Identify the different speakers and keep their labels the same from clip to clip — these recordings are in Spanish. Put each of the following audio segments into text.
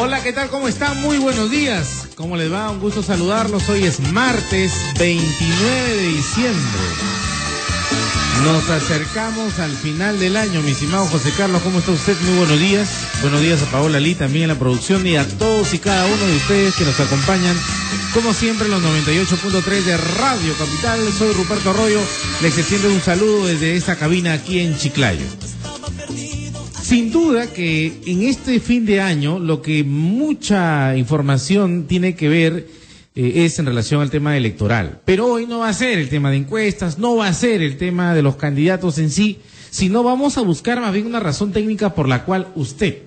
Speaker 1: Hola, ¿qué tal? ¿Cómo están? Muy buenos días. ¿Cómo les va? Un gusto saludarlos. Hoy es martes 29 de diciembre. Nos acercamos al final del año, mi estimado José Carlos. ¿Cómo está usted? Muy buenos días. Buenos días a Paola Lee también en la producción y a todos y cada uno de ustedes que nos acompañan, como siempre, en los 98.3 de Radio Capital. Soy Ruperto Arroyo. Les extiendo un saludo desde esta cabina aquí en Chiclayo. Sin duda que en este fin de año lo que mucha información tiene que ver es en relación al tema electoral. Pero hoy no va a ser el tema de encuestas, no va a ser el tema de los candidatos en sí, sino vamos a buscar más bien una razón técnica por la cual usted,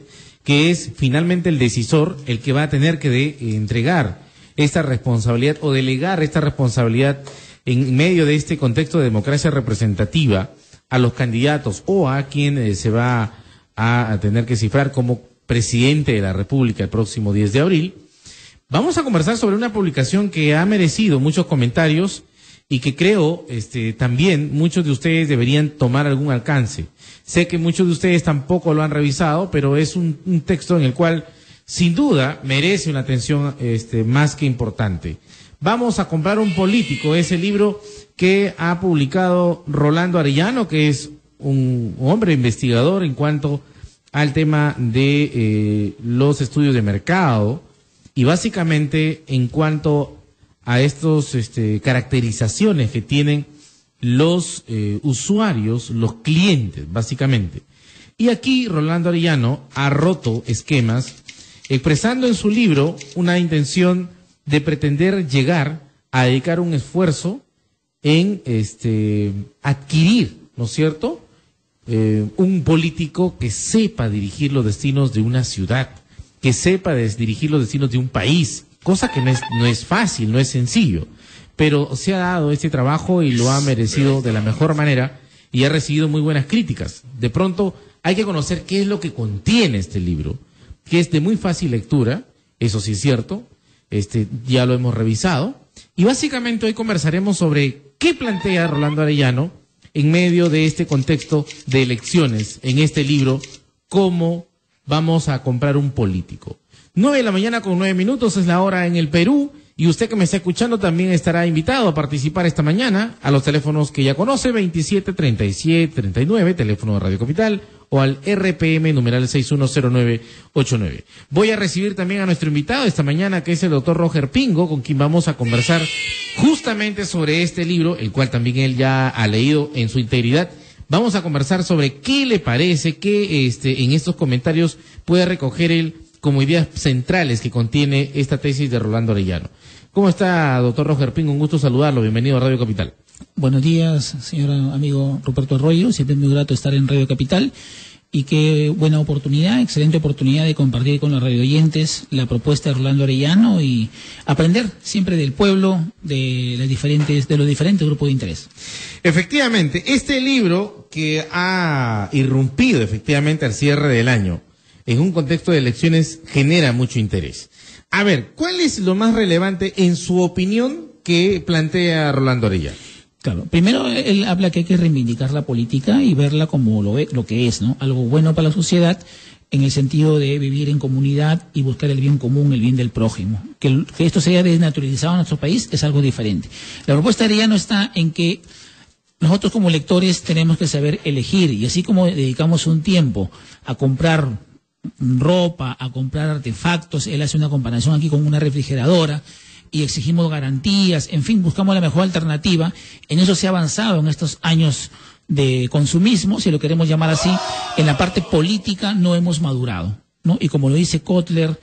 Speaker 1: que es finalmente el decisor, el que va a tener que entregar esta responsabilidad o delegar esta responsabilidad en medio de este contexto de democracia representativa a los candidatos o a quien se va a tener que cifrar como presidente de la República el próximo 10 de abril, vamos a conversar sobre una publicación que ha merecido muchos comentarios y que creo también muchos de ustedes deberían tomar algún alcance. Sé que muchos de ustedes tampoco lo han revisado, pero es un texto en el cual sin duda merece una atención más que importante. Vamos a comprar un político, es el libro que ha publicado Rolando Arellano, que es un hombre investigador en cuanto al tema de los estudios de mercado y básicamente en cuanto a estos caracterizaciones que tienen los usuarios, los clientes, básicamente. Y aquí Rolando Arellano ha roto esquemas, expresando en su libro una intención de pretender llegar a dedicar un esfuerzo en adquirir, ¿no es cierto?, un político que sepa dirigir los destinos de una ciudad, que sepa dirigir los destinos de un país, cosa que no es fácil, no es sencillo, pero se ha dado este trabajo y lo ha merecido de la mejor manera y ha recibido muy buenas críticas. De pronto hay que conocer qué es lo que contiene este libro, que es de muy fácil lectura, eso sí es cierto, ya lo hemos revisado, y básicamente hoy conversaremos sobre qué plantea Rolando Arellano en medio de este contexto de elecciones en este libro, cómo vamos a comprar un político. 9:09 es la hora en el Perú, y usted que me está escuchando también estará invitado a participar esta mañana a los teléfonos que ya conoce, 27-37-39, teléfono de Radio Capital, o al RPM numeral 610989. Voy a recibir también a nuestro invitado esta mañana, que es el doctor Roger Pingo, con quien vamos a conversar justamente sobre este libro, el cual también él ya ha leído en su integridad. Vamos a conversar sobre qué le parece, que en estos comentarios puede recoger él como ideas centrales que contiene esta tesis de Rolando Arellano. ¿Cómo está, doctor Roger Pingo? Un gusto saludarlo. Bienvenido a Radio Capital.
Speaker 2: Buenos días, señor amigo Ruperto Arroyo. Siempre es muy grato estar en Radio Capital. Y qué buena oportunidad, excelente oportunidad de compartir con los radioyentes la propuesta de Rolando Arellano y aprender siempre del pueblo, de los diferentes grupos de interés.
Speaker 1: Efectivamente, este libro que ha irrumpido efectivamente al cierre del año en un contexto de elecciones genera mucho interés. A ver, ¿cuál es lo más relevante en su opinión que plantea Rolando Arellano?
Speaker 2: Claro, primero él habla que hay que reivindicar la política y verla como lo que es, ¿no? Algo bueno para la sociedad, en el sentido de vivir en comunidad y buscar el bien común, el bien del prójimo. Que esto se haya desnaturalizado en nuestro país es algo diferente. La propuesta de Arellano está en que nosotros como lectores tenemos que saber elegir, y así como dedicamos un tiempo a comprar ropa, a comprar artefactos, él hace una comparación aquí con una refrigeradora, y exigimos garantías, en fin, buscamos la mejor alternativa. En eso se ha avanzado en estos años de consumismo, si lo queremos llamar así. En la parte política no hemos madurado, ¿no? Y como lo dice Kotler,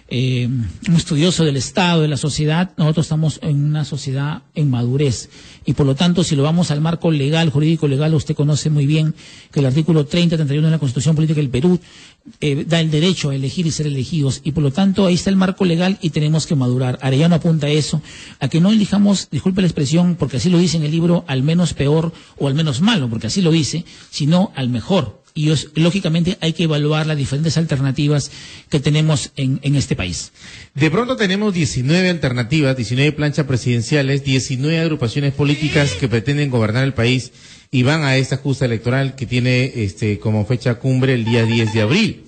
Speaker 2: un estudioso del Estado, de la sociedad, nosotros estamos en una sociedad en madurez. Y por lo tanto, si lo vamos al marco legal, jurídico legal, usted conoce muy bien que el artículo 30-31 de la Constitución Política del Perú da el derecho a elegir y ser elegidos. Y por lo tanto, ahí está el marco legal y tenemos que madurar. Arellano apunta a eso, a que no elijamos, disculpe la expresión, porque así lo dice en el libro, al menos peor o al menos malo, porque así lo dice, sino al mejor. Y lógicamente hay que evaluar las diferentes alternativas que tenemos en este país.
Speaker 1: De pronto tenemos 19 alternativas, 19 planchas presidenciales, 19 agrupaciones políticas que pretenden gobernar el país y van a esta justa electoral que tiene como fecha cumbre el día 10 de abril.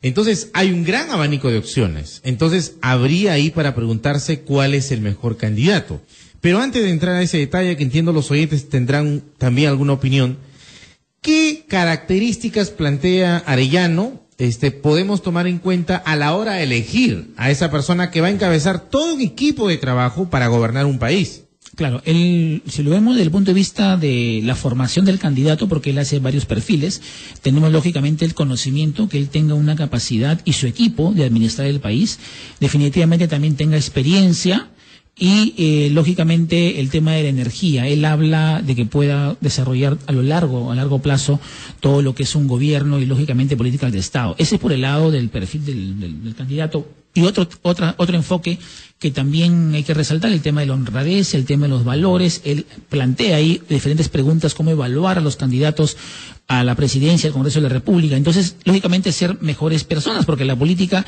Speaker 1: Entonces, hay un gran abanico de opciones. Entonces, habría ahí para preguntarse cuál es el mejor candidato. Pero antes de entrar a ese detalle, que entiendo los oyentes tendrán también alguna opinión, ¿qué características plantea Arellano podemos tomar en cuenta a la hora de elegir a esa persona que va a encabezar todo un equipo de trabajo para gobernar un país?
Speaker 2: Claro, si lo vemos desde el punto de vista de la formación del candidato, porque él hace varios perfiles, tenemos lógicamente el conocimiento, que él tenga una capacidad y su equipo de administrar el país, definitivamente también tenga experiencia y lógicamente el tema de la energía. Él habla de que pueda desarrollar a largo plazo todo lo que es un gobierno y lógicamente políticas de Estado. Ese es por el lado del perfil del candidato. Y otro enfoque que también hay que resaltar, el tema de la honradez, el tema de los valores. Él plantea ahí diferentes preguntas, cómo evaluar a los candidatos a la presidencia, al Congreso de la República. Entonces, lógicamente, ser mejores personas, porque la política,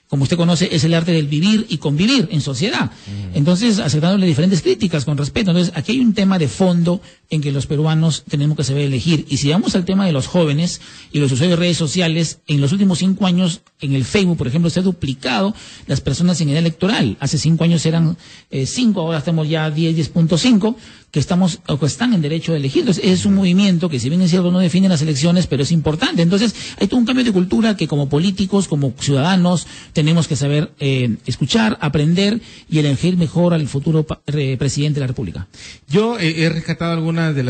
Speaker 2: como usted conoce, es el arte del vivir y convivir en sociedad. Entonces, aceptándole diferentes críticas con respeto. Entonces, aquí hay un tema de fondo en que los peruanos tenemos que saber elegir. Y si vamos al tema de los jóvenes y los usuarios de redes sociales, en los últimos 5 años, en el Facebook, por ejemplo, se ha duplicado las personas en edad electoral. Hace 5 años eran 5, ahora estamos ya 10.5, que están en derecho de elegir. Entonces, es un movimiento que, si bien es cierto, no define las elecciones, pero es importante. Entonces, hay todo un cambio de cultura que, como políticos, como ciudadanos, tenemos que saber escuchar, aprender y elegir mejor al futuro presidente de la República.
Speaker 1: Yo he rescatado algunas de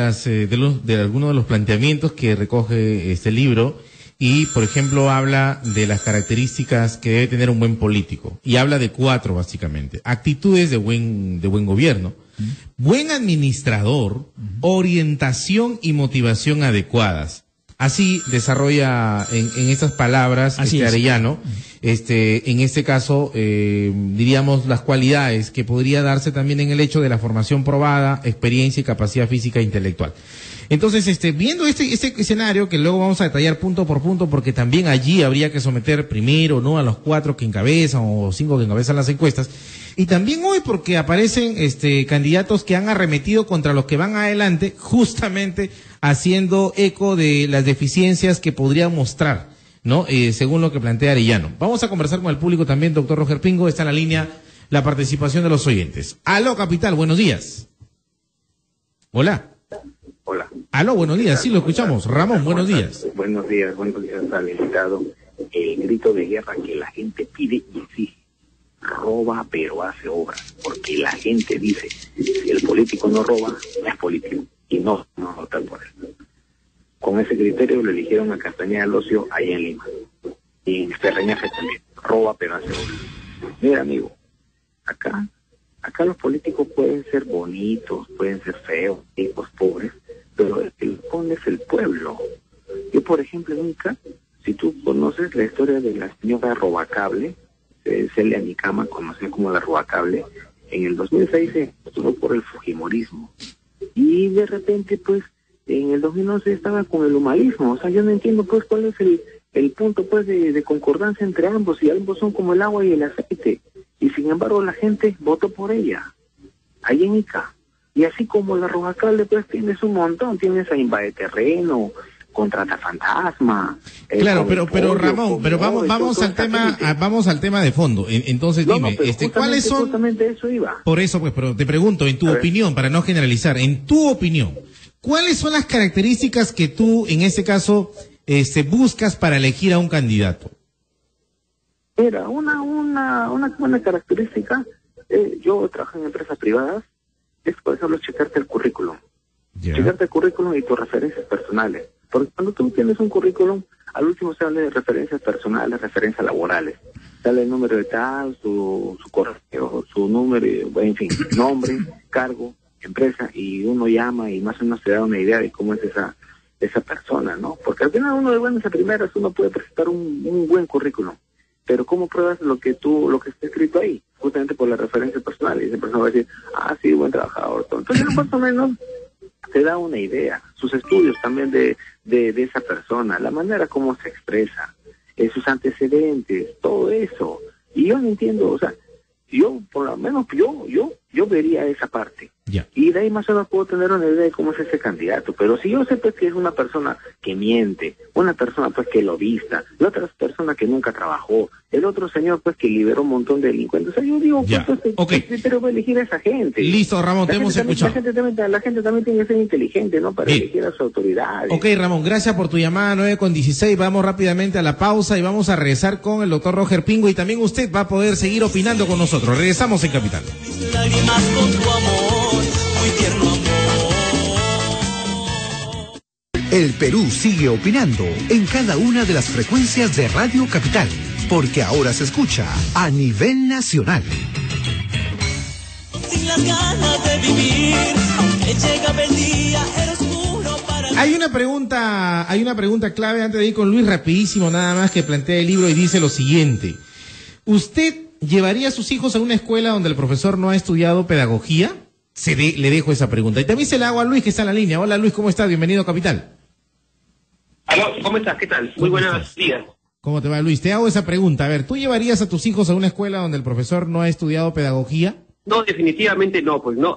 Speaker 1: algunos de los planteamientos que recoge este libro. Y, por ejemplo, habla de las características que debe tener un buen político. Y habla de 4, básicamente. Actitudes de buen gobierno. Buen administrador, orientación y motivación adecuadas. Así desarrolla en estas palabras Arellano, en este caso, diríamos las cualidades que podría darse también en el hecho de la formación probada, experiencia y capacidad física e intelectual. Entonces, viendo este escenario, que luego vamos a detallar punto por punto, porque también allí habría que someter primero, ¿no?, a los 4 que encabezan o 5 que encabezan las encuestas. Y también hoy, porque aparecen candidatos que han arremetido contra los que van adelante, justamente haciendo eco de las deficiencias que podrían mostrar, ¿no? Según lo que plantea Arellano. Vamos a conversar con el público también, doctor Roger Pingo. Está en la línea la participación de los oyentes. Aló, Capital, buenos días. Hola.
Speaker 3: Hola.
Speaker 1: Aló, buenos días, sí, lo escuchamos. Ramón, buenos días.
Speaker 3: Buenos días al invitado. El grito de guerra que la gente pide y exige. Roba pero hace obras, porque la gente dice, si el político no roba, no es político, y no tal por eso. Con ese criterio lo eligieron a Castañeda del Ocio allá en Lima, y en Ferreñafe también. Roba pero hace obras. Mira, amigo, acá los políticos pueden ser bonitos, pueden ser feos, ricos, pobres, pero el que lo pone es el pueblo. Yo, por ejemplo, nunca, si tú conoces la historia de la señora Robacable, Celia Nicama, conocida como la Robacable, en el 2006 se estuvo por el fujimorismo. Y de repente, pues, en el 2011 estaba con el humanismo. O sea, yo no entiendo, pues, cuál es el punto, pues, de concordancia entre ambos, y ambos son como el agua y el aceite. Y sin embargo, la gente votó por ella, ahí en Ica. Y así como la Robacable, pues, tienes un montón, tienes a Invade Terreno, Contrata Fantasma.
Speaker 1: Claro, pero Ramón, pero vamos al tema de fondo. Entonces, dime, ¿cuáles son?
Speaker 3: Justamente eso iba.
Speaker 1: Por eso, pues, pero te pregunto, en tu opinión, para no generalizar, en tu opinión, ¿cuáles son las características que tú, en este caso, buscas para elegir a un candidato?
Speaker 3: Mira, una buena característica, yo trabajo en empresas privadas, es, por ejemplo, checarte el currículum.
Speaker 1: Yeah.
Speaker 3: Checarte el currículum y tus referencias personales. Porque cuando tú tienes un currículum, al último se habla de referencias personales, referencias laborales. Sale el número de tal, su correo, su número, en fin, nombre, cargo, empresa, y uno llama y más o menos se da una idea de cómo es esa persona, ¿no? Porque al final uno de buenas a primeras uno puede presentar un buen currículum. Pero ¿cómo pruebas lo que está escrito ahí? Justamente por la referencia personal. Y esa persona va a decir, sí, buen trabajador. Entonces, más o menos te da una idea. Sus estudios también de esa persona, la manera como se expresa, sus antecedentes, todo eso. Y yo no entiendo, o sea, yo, por lo menos, yo Yo vería esa parte.
Speaker 1: Ya.
Speaker 3: Y de ahí más o menos puedo tener una idea de cómo es ese candidato. Pero si yo sé pues que es una persona que miente, una persona pues que lo vista, la otra persona que nunca trabajó, el otro señor pues que liberó un montón de delincuentes. O sea, yo digo,
Speaker 1: Ya.
Speaker 3: pues,
Speaker 1: Okay.
Speaker 3: ¿qué criterio va a elegir a esa gente?
Speaker 1: Listo, Ramón, te hemos escuchado.
Speaker 3: La gente también tiene que ser inteligente, ¿no? Para
Speaker 1: Bien.
Speaker 3: elegir a sus autoridades.
Speaker 1: Ok, Ramón, gracias por tu llamada 9:16. Vamos rápidamente a la pausa y vamos a regresar con el doctor Roger Pingo y también usted va a poder seguir opinando con nosotros. Regresamos en Capital.
Speaker 4: Lágrimas con tu amor, muy tierno amor.
Speaker 5: El Perú sigue opinando en cada una de las frecuencias de Radio Capital, porque ahora se escucha a nivel nacional.
Speaker 4: Sin las ganas de vivir, aunque llegaba el día, era oscuro para mí.
Speaker 1: Hay una pregunta clave antes de ir con Luis, rapidísimo nada más, que plantea el libro y dice lo siguiente. ¿Usted llevaría a sus hijos a una escuela donde el profesor no ha estudiado pedagogía? Le dejo esa pregunta. Y también se la hago a Luis, que está en la línea. Hola Luis, ¿cómo estás? Bienvenido a Capital.
Speaker 6: Aló, ¿cómo estás? ¿Qué tal? Muy buenos días.
Speaker 1: ¿Cómo te va, Luis? Te hago esa pregunta. A ver, ¿tú llevarías a tus hijos a una escuela donde el profesor no ha estudiado pedagogía?
Speaker 6: No, definitivamente no, pues no.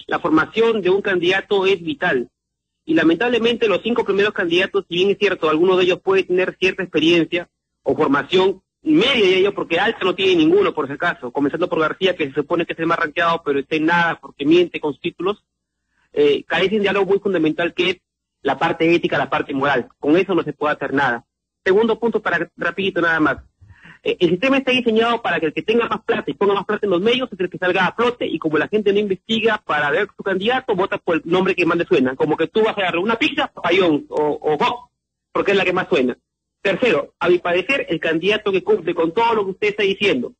Speaker 6: La formación de un candidato es vital. Y lamentablemente los 5 primeros candidatos, si bien es cierto, alguno de ellos puede tener cierta experiencia o formación media de ellos, porque alta no tiene ninguno, por si acaso, comenzando por García, que se supone que es el más rankeado, pero está en nada porque miente con sus títulos, carecen de algo muy fundamental que es la parte ética, la parte moral. Con eso no se puede hacer nada. Segundo punto, para rapidito nada más. El sistema está diseñado para que el que tenga más plata y ponga más plata en los medios es el que salga a flote, y como la gente no investiga para ver su candidato, vota por el nombre que más le suena. Como que tú vas a agarrar una pizza, Papayón o Bob, porque es la que más suena. Tercero, a mi parecer, el candidato que cumple con todo lo que usted está diciendo,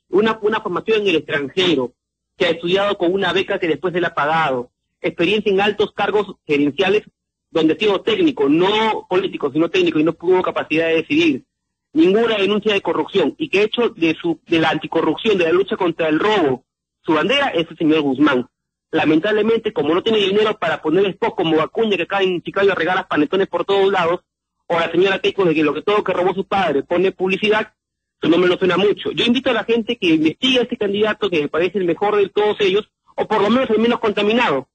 Speaker 6: una formación en el extranjero, que ha estudiado con una beca que después se le ha pagado, experiencia en altos cargos gerenciales, donde ha sido técnico, no político, sino técnico, y no tuvo capacidad de decidir, ninguna denuncia de corrupción, y que hecho de la anticorrupción, de la lucha contra el robo, su bandera es el señor Guzmán. Lamentablemente, como no tiene dinero para poner spot como Acuña, que acá en Chicago regala panetones por todos lados, o la señora Keiko, de que lo que todo que robó su padre pone publicidad, su nombre no suena mucho. Yo invito a la gente que investigue a este candidato, que me parece el mejor de todos ellos, o por lo menos el menos contaminado.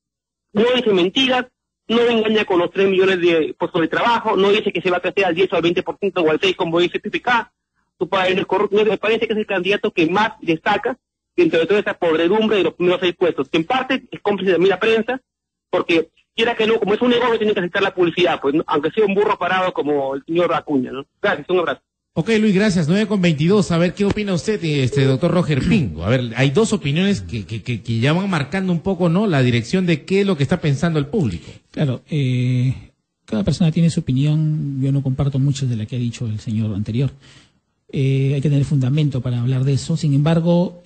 Speaker 6: No dice mentiras, no engaña con los 3 millones de puestos de trabajo, no dice que se va a crecer al 10 o al 20% o al 6% como dice PPK. Su padre no es corrupto. Me parece que es el candidato que más destaca dentro de toda esa podredumbre de los primeros 6 puestos, que en parte es cómplice de la prensa, porque quiera que no, como es un negocio, tiene que aceptar la publicidad, pues, ¿no? Aunque sea un burro parado como el señor Acuña, ¿no? Gracias, un abrazo.
Speaker 1: Ok, Luis, gracias. 9:22. A ver, ¿qué opina usted, doctor Roger Pingo? A ver, hay dos opiniones que ya van marcando un poco, ¿no?, la dirección de qué es lo que está pensando el público.
Speaker 2: Claro, cada persona tiene su opinión. Yo no comparto muchas de las que ha dicho el señor anterior. Hay que tener fundamento para hablar de eso. Sin embargo,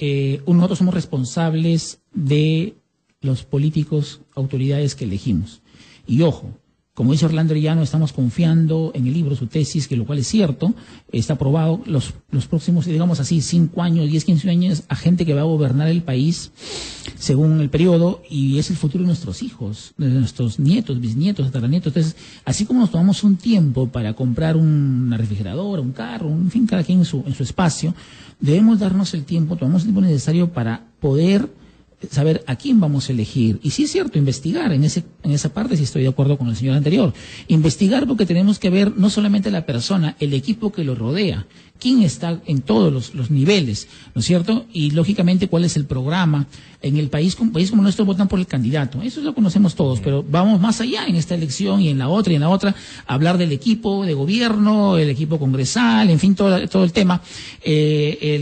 Speaker 2: nosotros somos responsables de los políticos, autoridades que elegimos. Y ojo, como dice Orlando Arellano, estamos confiando en el libro, su tesis, que lo cual es cierto, está aprobado los próximos, digamos así, 5 años, 10, 15 años, a gente que va a gobernar el país según el periodo, y es el futuro de nuestros hijos, de nuestros nietos, bisnietos, tataranietos. Entonces, así como nos tomamos un tiempo para comprar una refrigeradora, un carro, en fin, cada quien en su espacio, debemos darnos el tiempo, tomamos el tiempo necesario para poder saber a quién vamos a elegir. Y sí es cierto, investigar en esa parte, sí estoy de acuerdo con el señor anterior. Investigar, porque tenemos que ver no solamente la persona, el equipo que lo rodea, quién está en todos los niveles, ¿no es cierto? Y lógicamente cuál es el programa. En el país como nuestro votan por el candidato, eso lo conocemos todos, pero vamos más allá en esta elección y en la otra, a hablar del equipo de gobierno, el equipo congresal, en fin, todo el tema.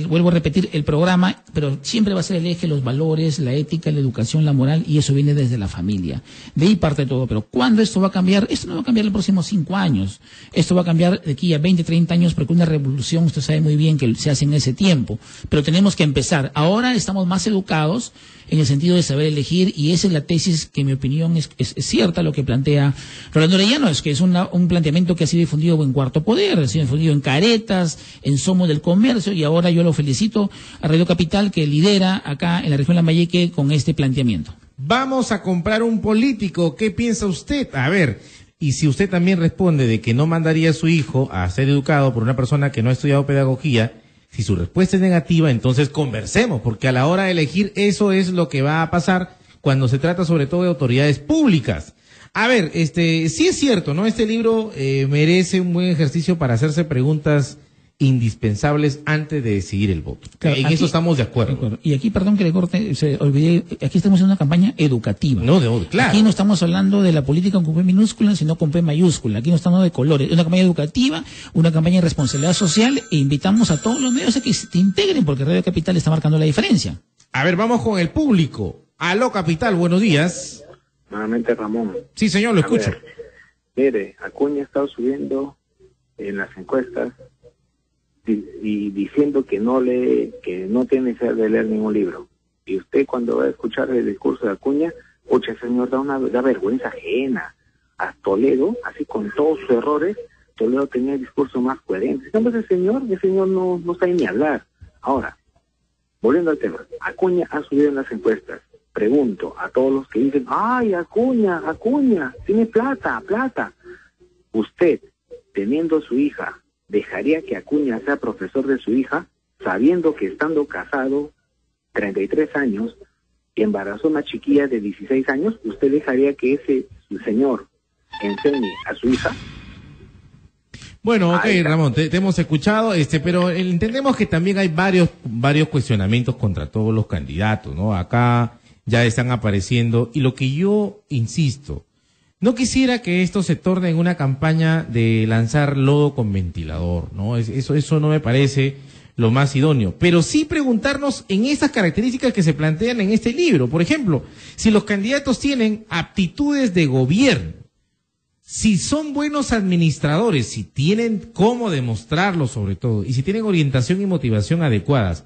Speaker 2: Vuelvo a repetir, el programa, pero siempre va a ser el eje, los valores, la ética, la educación, la moral, y eso viene desde la familia. De ahí parte todo. Pero ¿cuándo esto va a cambiar? Esto no va a cambiar en los próximos 5 años. Esto va a cambiar de aquí a 20, 30 años, porque una revolución, usted sabe muy bien que se hace en ese tiempo. Pero tenemos que empezar. Ahora estamos más educados en el sentido de saber elegir, y esa es la tesis que, en mi opinión, es cierta, lo que plantea Rolando Arellano, es que es un planteamiento que ha sido difundido en Cuarto Poder, ha sido difundido en Caretas, en Somos del Comercio, y ahora yo lo felicito a Radio Capital, que lidera acá en la región Lambayeque con este planteamiento.
Speaker 1: Vamos a comprar un político, ¿qué piensa usted? A ver, y si usted también responde de que no mandaría a su hijo a ser educado por una persona que no ha estudiado pedagogía, Si su respuesta es negativa, entonces conversemos, porque a la hora de elegir eso es lo que va a pasar cuando se trata sobre todo de autoridades públicas. A ver, sí es cierto, ¿no? Este libro merece un buen ejercicio para hacerse preguntas indispensables antes de decidir el voto.
Speaker 2: Claro,
Speaker 1: en eso estamos de acuerdo.
Speaker 2: Y aquí, perdón que le corte, se olvidé, aquí estamos en una campaña educativa.
Speaker 1: Claro.
Speaker 2: Aquí no estamos hablando de la política con P minúscula, sino con P mayúscula. Aquí no estamos hablando de colores. Es una campaña educativa, una campaña de responsabilidad social, e invitamos a todos los medios a que se integren, porque Radio Capital está marcando la diferencia.
Speaker 1: A ver, vamos con el público. Aló, Capital, buenos días.
Speaker 3: Nuevamente, Ramón.
Speaker 1: Sí, señor, lo escucho.
Speaker 3: Mire, Acuña ha estado subiendo en las encuestas y diciendo que no tiene necesidad de leer ningún libro. Y usted, cuando va a escuchar el discurso de Acuña, oye, señor, da vergüenza ajena. A Toledo, así con todos sus errores, Toledo tenía el discurso más coherente. Entonces, el señor no sabe ni hablar. Ahora, volviendo al tema, Acuña ha subido en las encuestas. Pregunto a todos los que dicen, ay, Acuña, tiene plata. Usted, teniendo su hija, ¿dejaría que Acuña sea profesor de su hija, sabiendo que estando casado, 33 años, y embarazó una chiquilla de 16 años, usted dejaría que ese señor enseñe a su hija?
Speaker 1: Bueno, ok, Ramón, te hemos escuchado, pero entendemos que también hay varios cuestionamientos contra todos los candidatos, ¿no? Acá ya están apareciendo, y lo que yo insisto, no quisiera que esto se torne en una campaña de lanzar lodo con ventilador, ¿no? Eso no me parece lo más idóneo, pero sí preguntarnos en esas características que se plantean en este libro. Por ejemplo, si los candidatos tienen aptitudes de gobierno, si son buenos administradores, si tienen cómo demostrarlo sobre todo, y si tienen orientación y motivación adecuadas.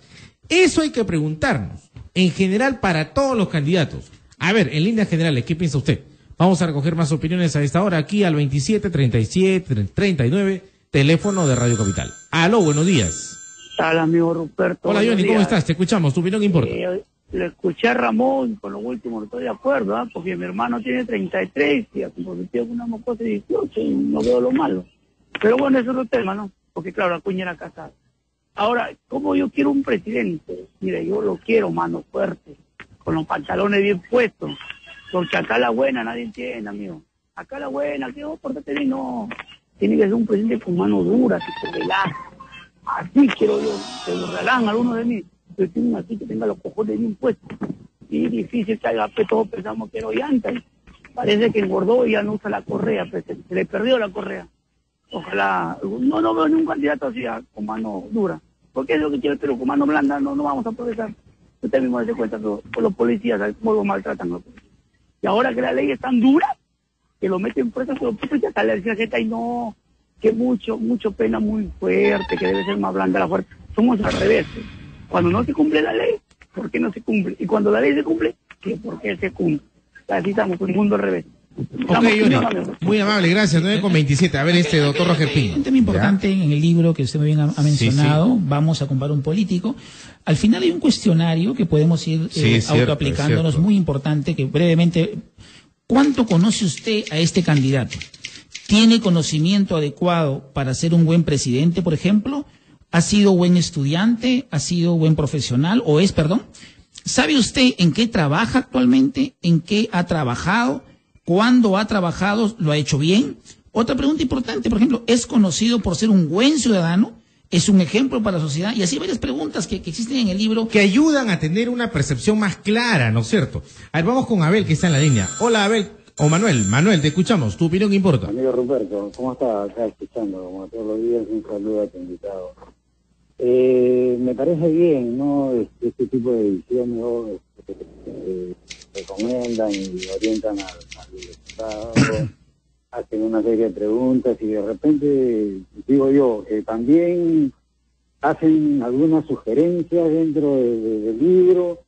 Speaker 1: Eso hay que preguntarnos, en general para todos los candidatos. A ver, en líneas generales, ¿qué piensa usted? Vamos a recoger más opiniones a esta hora aquí al 27-37-39, teléfono de Radio Capital. Aló, buenos días.
Speaker 7: Hola, amigo Ruperto.
Speaker 1: Hola, Johnny, ¿cómo estás? Te escuchamos, tu opinión importa.
Speaker 7: Le escuché a Ramón, con lo último no estoy de acuerdo, porque mi hermano tiene 33 y ha comprometido con una mocosa de 18 y no veo lo malo. Pero bueno, eso es otro tema, ¿no? Porque claro, Acuña era casado. Ahora, ¿cómo yo quiero un presidente? Mire, yo lo quiero mano fuerte, con los pantalones bien puestos, porque acá la buena nadie entiende, amigo. Acá la buena, que vos portate bien, no. Tiene que ser un presidente con mano dura, tipo Velasco. Así quiero yo, se burlarán algunos de mí. Yo tengo así que tenga los cojones bien puestos. Y es difícil que haga, todos pensamos que era llanta. Parece que engordó y ya no usa la correa, se le perdió la correa. Ojalá, no veo ningún candidato así con mano dura. Porque es lo que quiero, pero con mano blanda no vamos a progresar. Usted mismo se cuenta que los policías, cómo lo maltratan los policías. Y ahora que la ley es tan dura, que lo meten preso, que lo puso ya tal, le decía gente, y no, que mucho pena muy fuerte, que debe ser más blanda la fuerte. Somos al revés. Cuando no se cumple la ley, ¿por qué no se cumple? Y cuando la ley se cumple, ¿qué? ¿Por qué se cumple? Así estamos, un mundo al revés.
Speaker 1: Ok, Johnny, muy amable, gracias. 9:27. A ver, doctor Roger Pino.
Speaker 2: Un tema importante en el libro que usted muy bien ha mencionado, sí. Vamos a comparar un político. Al final hay un cuestionario que podemos ir autoaplicándonos, muy importante, que brevemente, ¿cuánto conoce usted a este candidato? ¿Tiene conocimiento adecuado para ser un buen presidente, por ejemplo? ¿Ha sido buen estudiante? ¿Ha sido buen profesional? ¿Sabe usted en qué trabaja actualmente? ¿En qué ha trabajado? ¿Cuándo ha trabajado? ¿Lo ha hecho bien? Otra pregunta importante, por ejemplo, ¿es conocido por ser un buen ciudadano? ¿Es un ejemplo para la sociedad? Y así varias preguntas que existen en el libro.
Speaker 1: Que ayudan a tener una percepción más clara, ¿no es cierto? A ver, vamos con Abel, que está en la línea. Hola, Abel. O Manuel, te escuchamos. ¿Tu opinión qué importa?
Speaker 8: Amigo Ruperto, ¿cómo estás? Acá escuchando, como todos los días, un saludo a tu invitado. Me parece bien, ¿no? Este tipo de ediciones recomiendan y orientan al Estado, hacen una serie de preguntas y de repente, digo yo, también hacen algunas sugerencias dentro del libro,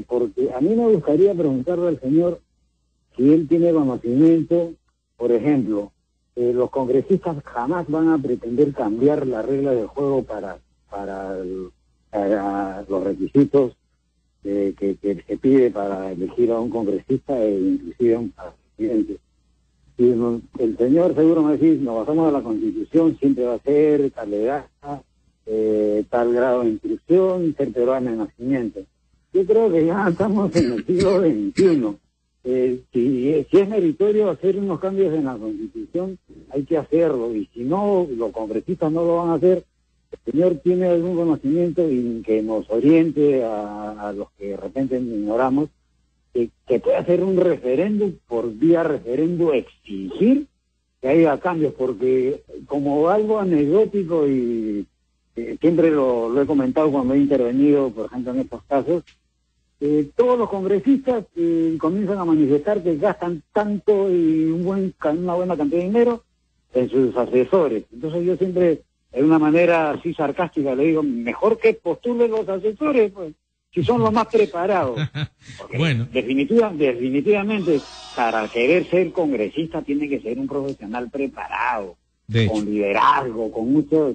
Speaker 8: porque a mí me gustaría preguntarle al señor si él tiene conocimiento, por ejemplo, los congresistas jamás van a pretender cambiar la regla del juego para los requisitos que se pide para elegir a un congresista e inclusive a un presidente. Y el señor seguro me va a decir, nos basamos a la Constitución, siempre va a ser tal edad, tal grado de instrucción, ser peruano de nacimiento. Yo creo que ya estamos en el siglo XXI. Si es meritorio hacer unos cambios en la Constitución, hay que hacerlo, y si no, los congresistas no lo van a hacer. El señor tiene algún conocimiento y que nos oriente a los que de repente ignoramos, que puede hacer un referéndum, por vía referéndum exigir que haya cambios, porque como algo anecdótico, y siempre lo he comentado cuando he intervenido, por ejemplo, en estos casos, todos los congresistas comienzan a manifestar que gastan tanto y una buena cantidad de dinero en sus asesores. Entonces yo siempre, de una manera así sarcástica, le digo, mejor que postulen los asesores, pues, si son los más preparados. Porque
Speaker 1: bueno,
Speaker 8: definitivamente, para querer ser congresista tiene que ser un profesional preparado, con liderazgo,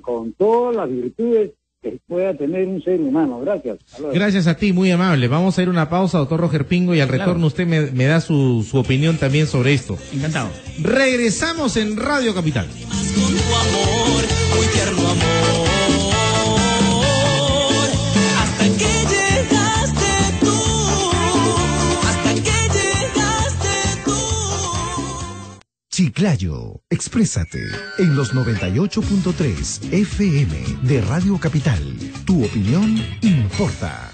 Speaker 8: con todas las virtudes que pueda tener un ser humano. Gracias.
Speaker 1: Gracias a ti, muy amable. Vamos a ir a una pausa, doctor Roger Pingo, y al retorno usted me da su opinión también sobre esto.
Speaker 2: Encantado.
Speaker 1: Regresamos en Radio Capital.
Speaker 4: Con tu amor, muy tierno amor, hasta que llegaste tú, hasta que llegaste tú.
Speaker 5: Chiclayo, exprésate en los 98.3 FM de Radio Capital. Tu opinión importa.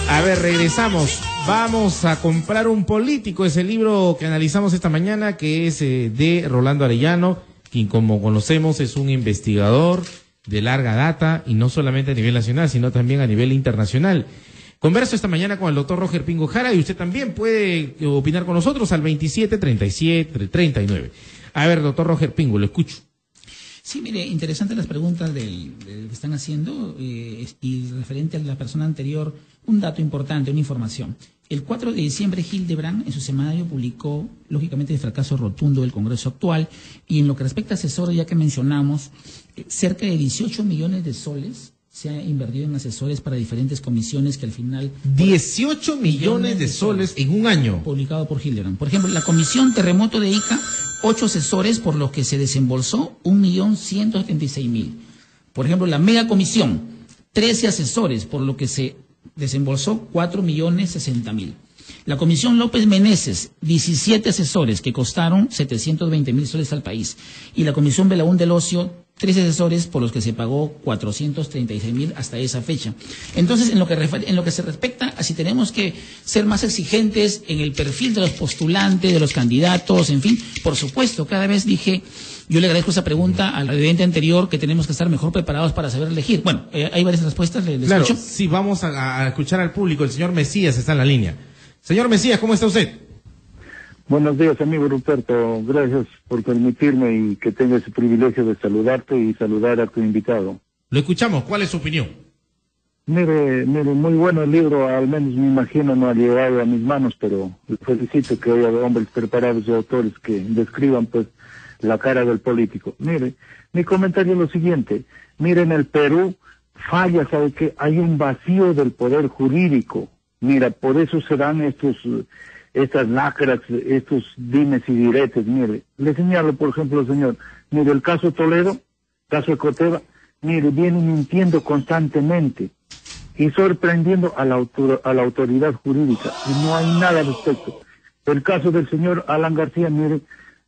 Speaker 1: A ver, regresamos. Vamos a comprar un político. Es el libro que analizamos esta mañana, que es de Rolando Arellano, quien, como conocemos, es un investigador de larga data, y no solamente a nivel nacional, sino también a nivel internacional. Converso esta mañana con el doctor Roger Pingo Jara, y usted también puede opinar con nosotros al 27-37-39. A ver, doctor Roger Pingo, lo escucho.
Speaker 2: Sí, mire, interesantes las preguntas que están haciendo, y referente a la persona anterior, un dato importante, una información. El 4 de diciembre, Hildebrand, en su semanario, publicó, lógicamente, el fracaso rotundo del Congreso actual, y en lo que respecta a asesores, ya que mencionamos, cerca de 18 millones de soles se ha invertido en asesores para diferentes comisiones que al final...
Speaker 1: 18 millones de soles en un año.
Speaker 2: Publicado por Hildebrand. Por ejemplo, la Comisión Terremoto de Ica, 8 asesores por los que se desembolsó 1.176.000. Por ejemplo, la Mega Comisión, 13 asesores por lo que se desembolsó 4.060.000. La Comisión López Meneses, 17 asesores que costaron 720.000 soles al país. Y la Comisión Belaún del Ocio, 13 asesores por los que se pagó 436.000 hasta esa fecha. Entonces, en lo que se respecta a si tenemos que ser más exigentes en el perfil de los postulantes, de los candidatos, en fin, por supuesto, cada vez yo le agradezco esa pregunta al evidente anterior, que tenemos que estar mejor preparados para saber elegir. Bueno, hay varias respuestas, ¿le
Speaker 1: claro,
Speaker 2: escucho?
Speaker 1: Sí, vamos a escuchar al público. El señor Mesías está en la línea. Señor Mesías, ¿cómo está usted?
Speaker 9: Buenos días, amigo Ruperto. Gracias por permitirme y que tenga ese privilegio de saludarte y saludar a tu invitado.
Speaker 1: Lo escuchamos. ¿Cuál es su opinión?
Speaker 9: Mire, muy bueno el libro. Al menos me imagino no ha llegado a mis manos, pero le felicito que haya hombres preparados y autores que describan, pues, la cara del político. Mire, mi comentario es lo siguiente. Mire, en el Perú falla, ¿sabe qué? Hay un vacío del poder jurídico. Mira, por eso se dan estas lacras, estos dimes y diretes. Mire, le señalo, por ejemplo, señor, mire, el caso Toledo, caso Ecoteva, mire, viene mintiendo constantemente y sorprendiendo a la autoridad jurídica, y no hay nada al respecto. El caso del señor Alan García, mire,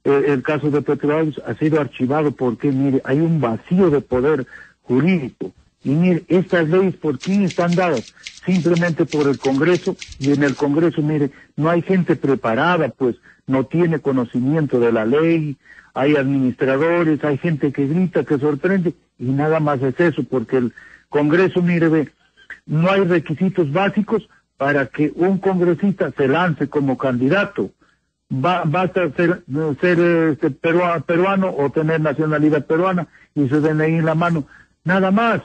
Speaker 9: el caso de Petroaudios ha sido archivado porque, mire, hay un vacío de poder jurídico. Y mire, estas leyes, ¿por quién están dadas? Simplemente por el Congreso, y en el Congreso, mire, no hay gente preparada, pues, no tiene conocimiento de la ley, hay administradores, hay gente que grita, que sorprende, y nada más es eso, porque el Congreso, mire, ve, no hay requisitos básicos para que un congresista se lance como candidato. Basta ser peruano o tener nacionalidad peruana y su DNI en la mano, nada más.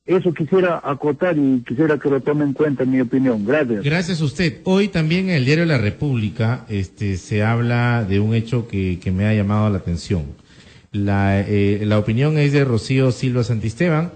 Speaker 9: Eso quisiera acotar y quisiera que lo tome en cuenta, en mi opinión. Gracias.
Speaker 1: Gracias a usted. Hoy también en el diario La República se habla de un hecho que me ha llamado la atención. La opinión es de Rocío Silva Santisteban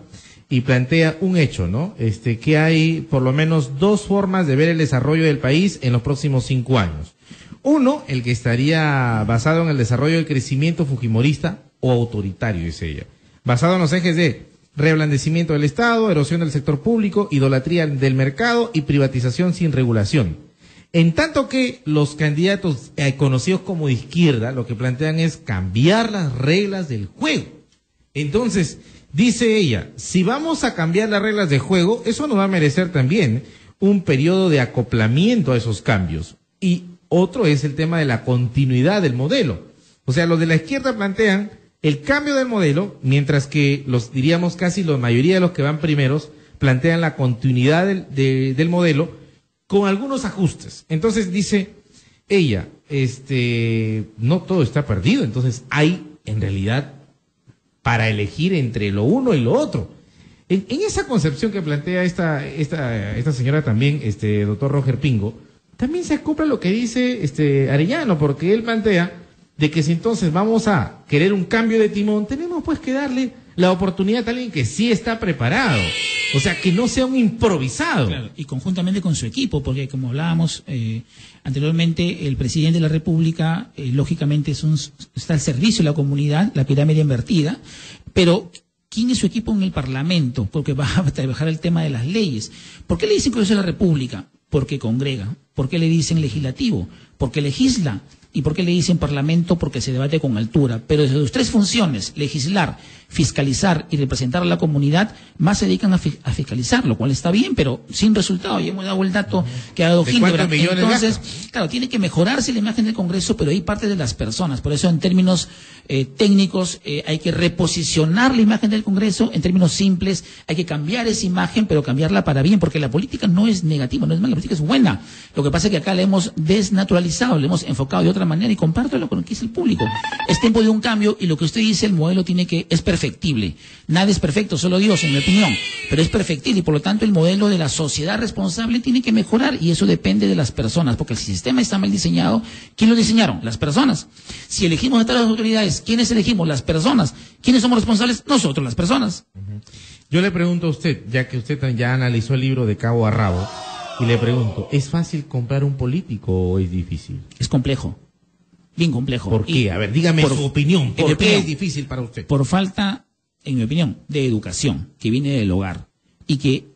Speaker 1: y plantea un hecho, ¿no? Que hay por lo menos dos formas de ver el desarrollo del país en los próximos 5 años. Uno, el que estaría basado en el desarrollo del crecimiento fujimorista o autoritario, dice ella, basado en los ejes de reblandecimiento del Estado, erosión del sector público, idolatría del mercado y privatización sin regulación. En tanto que los candidatos conocidos como de izquierda lo que plantean es cambiar las reglas del juego. Entonces, dice ella, si vamos a cambiar las reglas de juego, eso nos va a merecer también un periodo de acoplamiento a esos cambios. Y otro es el tema de la continuidad del modelo. O sea, los de la izquierda plantean el cambio del modelo, mientras que diríamos casi la mayoría de los que van primeros plantean la continuidad del modelo con algunos ajustes. Entonces dice ella, no todo está perdido, entonces hay en realidad para elegir entre lo uno y lo otro. En esa concepción que plantea esta señora también, doctor Roger Pingo, también se acopla lo que dice Arellano, porque él plantea de que si entonces vamos a querer un cambio de timón, tenemos pues que darle la oportunidad a alguien que sí está preparado, o sea, que no sea un improvisado.
Speaker 2: Claro, y conjuntamente con su equipo, porque como hablábamos anteriormente, el presidente de la República, lógicamente está al servicio de la comunidad, la pirámide invertida, pero ¿quién es su equipo en el Parlamento? Porque va a trabajar el tema de las leyes. ¿Por qué le dicen Congreso de la República? Porque congrega. ¿Por qué le dicen legislativo? Porque legisla. ¿Y por qué le dicen Parlamento? Porque se debate con altura. Pero desde sus tres funciones, legislar, fiscalizar y representar a la comunidad, más se dedican a fiscalizar, lo cual está bien, pero sin resultado. Ya hemos dado el dato que ha dado Hildebrand. Entonces, claro, tiene que mejorarse la imagen del Congreso, pero ahí parte de las personas. Por eso, en términos técnicos, hay que reposicionar la imagen del Congreso. En términos simples, hay que cambiar esa imagen, pero cambiarla para bien, porque la política no es negativa, no es mala, la política es buena. Lo que pasa es que acá la hemos desnaturalizado, la hemos enfocado de otra manera, y compártelo con lo que dice el público. Es tiempo de un cambio, y lo que usted dice, el modelo es perfectible. Nada es perfecto, solo Dios, en mi opinión, pero es perfectible, y por lo tanto el modelo de la sociedad responsable tiene que mejorar, y eso depende de las personas, porque el sistema está mal diseñado. ¿Quién lo diseñaron? Las personas. Si elegimos a todas las autoridades, ¿quiénes elegimos? Las personas. ¿Quiénes somos responsables? Nosotros, las personas.
Speaker 1: Yo le pregunto a usted, ya que usted ya analizó el libro de cabo a rabo, y le pregunto, ¿es fácil comprar un político o es difícil?
Speaker 2: Es complejo. Bien complejo.
Speaker 1: ¿Por qué? A ver, dígame su opinión. ¿Por qué es difícil para usted?
Speaker 2: Por falta, en mi opinión, de educación que viene del hogar. Y que,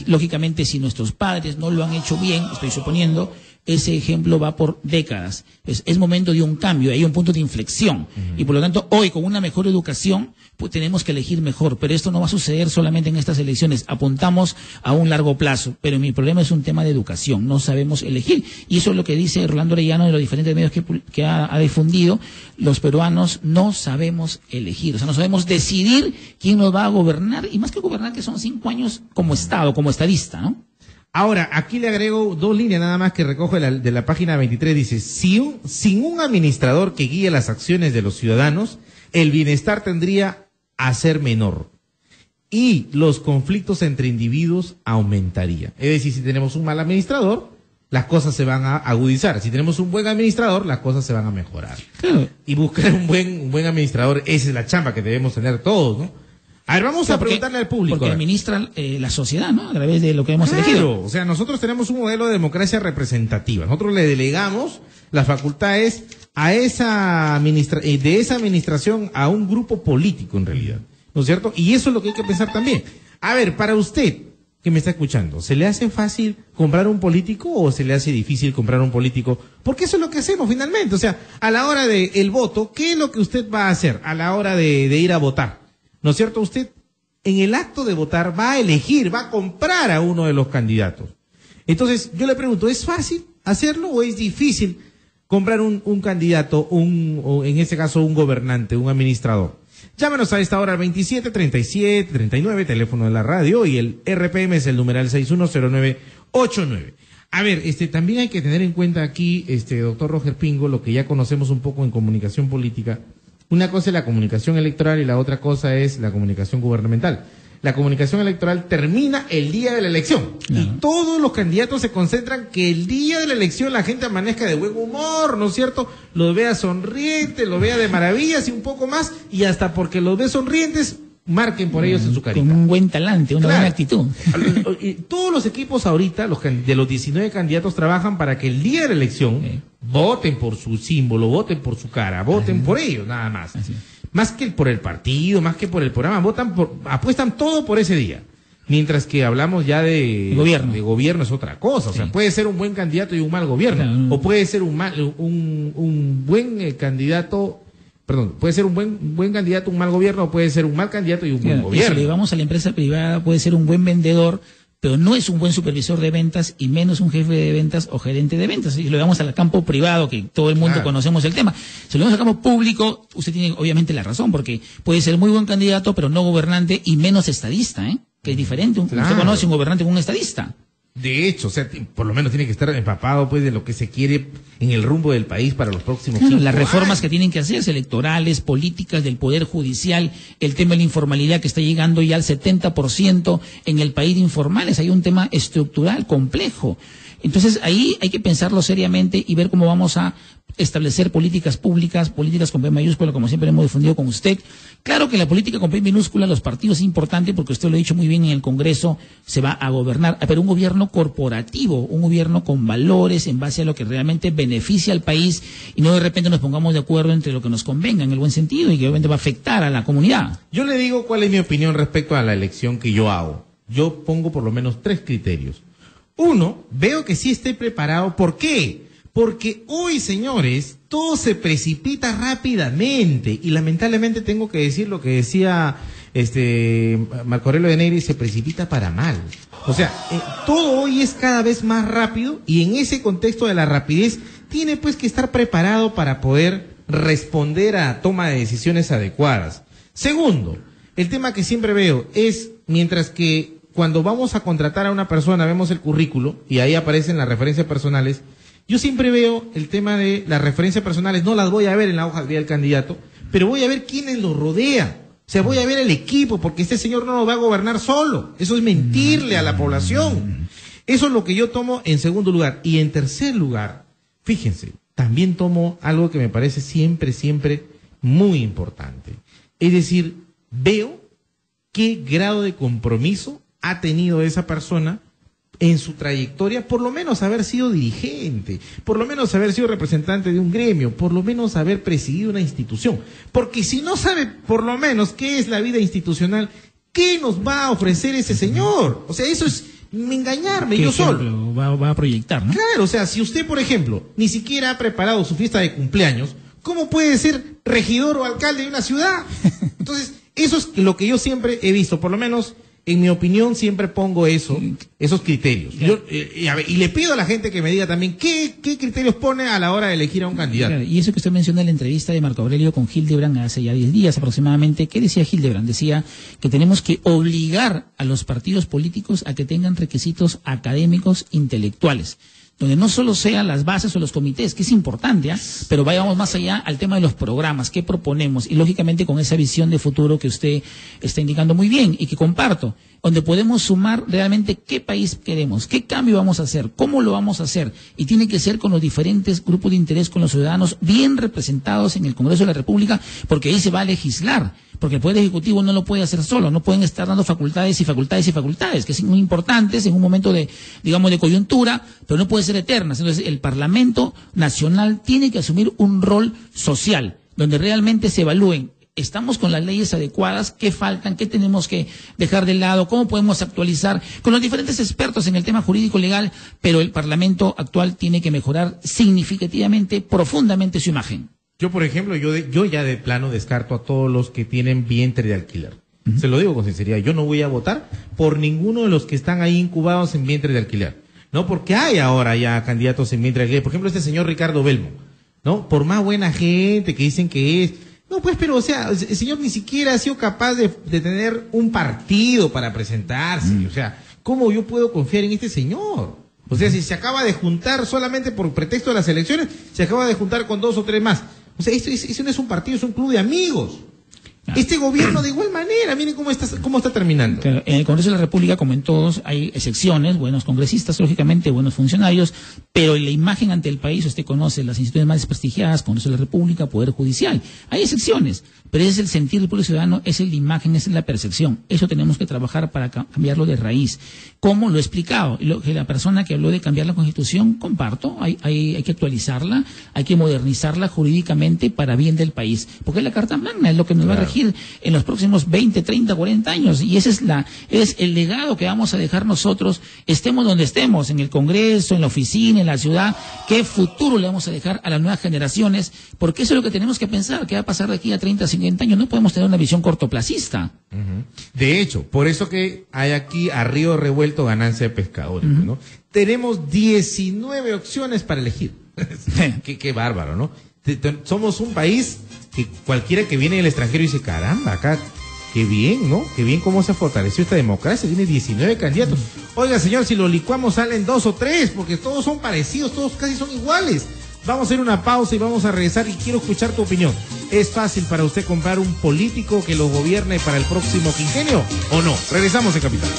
Speaker 2: lógicamente, si nuestros padres no lo han hecho bien, estoy suponiendo, ese ejemplo va por décadas. Es momento de un cambio, hay un punto de inflexión. Y por lo tanto, hoy, con una mejor educación, pues tenemos que elegir mejor. Pero esto no va a suceder solamente en estas elecciones. Apuntamos a un largo plazo. Pero mi problema es un tema de educación. No sabemos elegir. Y eso es lo que dice Rolando Arellano de los diferentes medios que ha difundido. Los peruanos no sabemos elegir. O sea, no sabemos decidir quién nos va a gobernar. Y más que gobernar, que son 5 años como Estado, como estadista, ¿no?
Speaker 1: Ahora, aquí le agrego 2 líneas nada más que recoge de la página 23. Dice, sin un administrador que guíe las acciones de los ciudadanos, el bienestar tendría a ser menor y los conflictos entre individuos aumentarían. Es decir, si tenemos un mal administrador, las cosas se van a agudizar. Si tenemos un buen administrador, las cosas se van a mejorar. Y buscar un buen administrador, esa es la chamba que debemos tener todos, ¿no? A ver, vamos a preguntarle al público.
Speaker 2: Porque administra la sociedad, ¿no? A través de lo que hemos elegido.
Speaker 1: O sea, nosotros tenemos un modelo de democracia representativa. Nosotros le delegamos las facultades a de esa administración a un grupo político, en realidad. ¿No es cierto? Y eso es lo que hay que pensar también. A ver, para usted, que me está escuchando, ¿se le hace fácil comprar un político o se le hace difícil comprar un político? Porque eso es lo que hacemos finalmente. O sea, a la hora del voto, ¿qué es lo que usted va a hacer a la hora de ir a votar? ¿No es cierto? Usted, en el acto de votar, va a elegir, va a comprar a uno de los candidatos. Entonces, yo le pregunto, ¿es fácil hacerlo o es difícil comprar un candidato, o en este caso un gobernante, un administrador? Llámanos a esta hora al 27-37-39, teléfono de la radio, y el RPM es el numeral 610989. A ver, también hay que tener en cuenta aquí, doctor Roger Pingo, lo que ya conocemos un poco en comunicación política. Una cosa es la comunicación electoral y la otra cosa es la comunicación gubernamental. La comunicación electoral termina el día de la elección. Claro. Y todos los candidatos se concentran que el día de la elección la gente amanezca de buen humor, ¿no es cierto? Los vea sonrientes, los vea de maravillas y un poco más, y hasta porque los ve sonrientes, marquen por ellos en su carita.
Speaker 2: Con un buen talante, una buena actitud.
Speaker 1: Todos los equipos ahorita, de los 19 candidatos, trabajan para que el día de la elección voten por su símbolo, voten por su cara, voten por ellos, nada más. Más que por el partido, más que por el programa, apuestan todo por ese día. Mientras que hablamos ya de gobierno es otra cosa. O sea, puede ser un buen candidato y un mal gobierno. O puede ser un buen candidato. Perdón, puede ser un buen candidato, un mal gobierno, o puede ser un mal candidato y un buen gobierno.
Speaker 2: Si le vamos a la empresa privada, puede ser un buen vendedor, pero no es un buen supervisor de ventas y menos un jefe de ventas o gerente de ventas. Si lo vamos al campo privado, que todo el mundo conocemos el tema. Si lo vamos al campo público, usted tiene obviamente la razón, porque puede ser muy buen candidato, pero no gobernante y menos estadista, que es diferente. Usted conoce un gobernante con un estadista.
Speaker 1: De hecho, o sea, por lo menos tiene que estar empapado pues de lo que se quiere en el rumbo del país para los próximos 5 años.
Speaker 2: Las reformas que tienen que hacerse, electorales, políticas del Poder Judicial, el tema de la informalidad que está llegando ya al 70% en el país de informales. Hay un tema estructural complejo. Entonces ahí hay que pensarlo seriamente y ver cómo vamos a establecer políticas públicas, políticas con P mayúscula, como siempre hemos difundido con usted. Claro que la política con P minúscula, los partidos es importante porque usted lo ha dicho muy bien en el Congreso, se va a gobernar, pero un gobierno corporativo, un gobierno con valores en base a lo que realmente beneficia al país y no de repente nos pongamos de acuerdo entre lo que nos convenga en el buen sentido y que obviamente va a afectar a la comunidad.
Speaker 1: Yo le digo cuál es mi opinión respecto a la elección que yo hago. Yo pongo por lo menos 3 criterios. 1, veo que sí esté preparado. ¿Por qué? Porque hoy, señores, todo se precipita rápidamente y lamentablemente tengo que decir lo que decía Marco Aurelio de Negri, se precipita para mal. O sea, todo hoy es cada vez más rápido y en ese contexto de la rapidez tiene pues que estar preparado para poder responder a toma de decisiones adecuadas. Segundo, el tema que siempre veo es, mientras que cuando vamos a contratar a una persona, vemos el currículo y ahí aparecen las referencias personales. Yo siempre veo el tema de las referencias personales, no las voy a ver en la hoja de vida del candidato, pero voy a ver quiénes lo rodean. O sea, voy a ver el equipo, porque este señor no lo va a gobernar solo. Eso es mentirle a la población. Eso es lo que yo tomo en segundo lugar. Y en tercer lugar, fíjense, también tomo algo que me parece siempre muy importante. Es decir, veo qué grado de compromiso ha tenido esa persona en su trayectoria, por lo menos haber sido dirigente, por lo menos haber sido representante de un gremio, por lo menos haber presidido una institución. Porque si no sabe por lo menos qué es la vida institucional, ¿qué nos va a ofrecer ese señor? O sea, eso es engañarme yo solo.
Speaker 2: Va a proyectar, ¿no?
Speaker 1: Claro, o sea, si usted, por ejemplo, ni siquiera ha preparado su fiesta de cumpleaños, ¿cómo puede ser regidor o alcalde de una ciudad? Entonces, eso es lo que yo siempre he visto, por lo menos en mi opinión siempre pongo esos criterios. Yo, y le pido a la gente que me diga también qué criterios pone a la hora de elegir a un candidato.
Speaker 2: Claro, y eso que usted menciona en la entrevista de Marco Aurelio con Hildebrand hace ya 10 días aproximadamente, ¿qué decía Hildebrand? Decía que tenemos que obligar a los partidos políticos a que tengan requisitos académicos intelectuales, donde no solo sean las bases o los comités, que es importante, pero vayamos más allá al tema de los programas, qué proponemos, y lógicamente con esa visión de futuro que usted está indicando muy bien y que comparto, donde podemos sumar realmente qué país queremos, qué cambio vamos a hacer, cómo lo vamos a hacer, y tiene que ser con los diferentes grupos de interés, con los ciudadanos bien representados en el Congreso de la República, porque ahí se va a legislar. Porque el Poder Ejecutivo no lo puede hacer solo, no pueden estar dando facultades, que son muy importantes en un momento de coyuntura, pero no pueden ser eternas. Entonces, el Parlamento Nacional tiene que asumir un rol social, donde realmente se evalúen, estamos con las leyes adecuadas, qué faltan, qué tenemos que dejar de lado, cómo podemos actualizar, con los diferentes expertos en el tema jurídico legal, pero el Parlamento actual tiene que mejorar significativamente, profundamente su imagen.
Speaker 1: Yo, por ejemplo, yo ya de plano descarto a todos los que tienen vientre de alquiler. Se lo digo con sinceridad, yo no voy a votar por ninguno de los que están ahí incubados en vientre de alquiler. No, porque hay ahora ya candidatos en vientre de alquiler. Por ejemplo, este señor Ricardo Belmo, ¿no? Por más buena gente que dicen que es. No, pues, pero, o sea, el señor ni siquiera ha sido capaz de tener un partido para presentarse. O sea, ¿cómo yo puedo confiar en este señor? O sea, si se acaba de juntar solamente por pretexto de las elecciones, se acaba de juntar con 2 o 3 más. O sea, eso no es un partido, es un club de amigos. Este gobierno de igual manera, miren cómo está terminando.
Speaker 2: Claro, en el Congreso de la República, como en todos, hay excepciones, buenos congresistas, lógicamente, buenos funcionarios, pero en la imagen ante el país, usted conoce las instituciones más desprestigiadas, Congreso de la República, Poder Judicial. Hay excepciones, pero ese es el sentir del pueblo ciudadano, es la imagen, esa es la percepción. Eso tenemos que trabajar para cambiarlo de raíz. ¿Cómo? Lo he explicado. Lo que la persona que habló de cambiar la Constitución, comparto, hay que actualizarla, hay que modernizarla jurídicamente para bien del país, porque la Carta Magna es lo que nos va a regir en los próximos 20, 30, 40 años, y ese es el legado que vamos a dejar nosotros, estemos donde estemos, en el Congreso, en la oficina, en la ciudad. ¿Qué futuro le vamos a dejar a las nuevas generaciones? Porque eso es lo que tenemos que pensar, ¿qué va a pasar de aquí a 30, 50 años? No podemos tener una visión cortoplacista.
Speaker 1: De hecho, por eso que hay aquí a río revuelto ganancia de pescadores, ¿no? Tenemos 19 opciones para elegir. Qué bárbaro, ¿no? Somos un país que cualquiera que viene del extranjero dice, caramba, acá, qué bien, ¿no? Qué bien cómo se fortaleció esta democracia, tiene 19 candidatos. Oiga, señor, si lo licuamos salen 2 o 3, porque todos son parecidos, todos casi son iguales. Vamos a hacer una pausa y vamos a regresar y quiero escuchar tu opinión. ¿Es fácil para usted comprar un político que lo gobierne para el próximo quinquenio o no? Regresamos en Capital.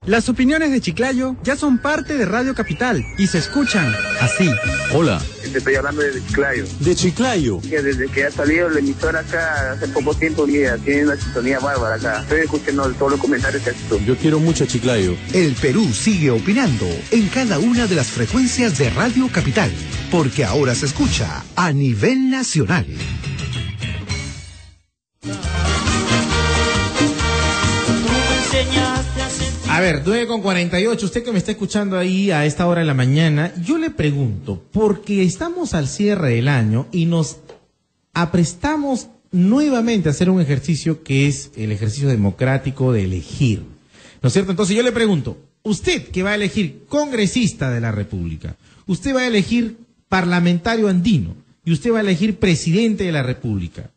Speaker 10: Las opiniones de Chiclayo ya son parte de Radio Capital y se escuchan así.
Speaker 11: Hola.
Speaker 3: Te estoy hablando de Chiclayo.
Speaker 11: ¿De Chiclayo?
Speaker 3: Que desde que ha salido la emisora acá hace poco tiempo, mira, tiene una sintonía bárbara acá. Estoy escuchando todos los comentarios que haces tú.
Speaker 11: Yo quiero mucho a Chiclayo.
Speaker 5: El Perú sigue opinando en cada una de las frecuencias de Radio Capital, porque ahora se escucha a nivel nacional.
Speaker 1: A ver, 9:48, usted que me está escuchando ahí a esta hora de la mañana, yo le pregunto, porque estamos al cierre del año y nos aprestamos nuevamente a hacer un ejercicio que es el ejercicio democrático de elegir, ¿no es cierto? Entonces yo le pregunto, usted que va a elegir congresista de la República, usted va a elegir parlamentario andino y usted va a elegir presidente de la República.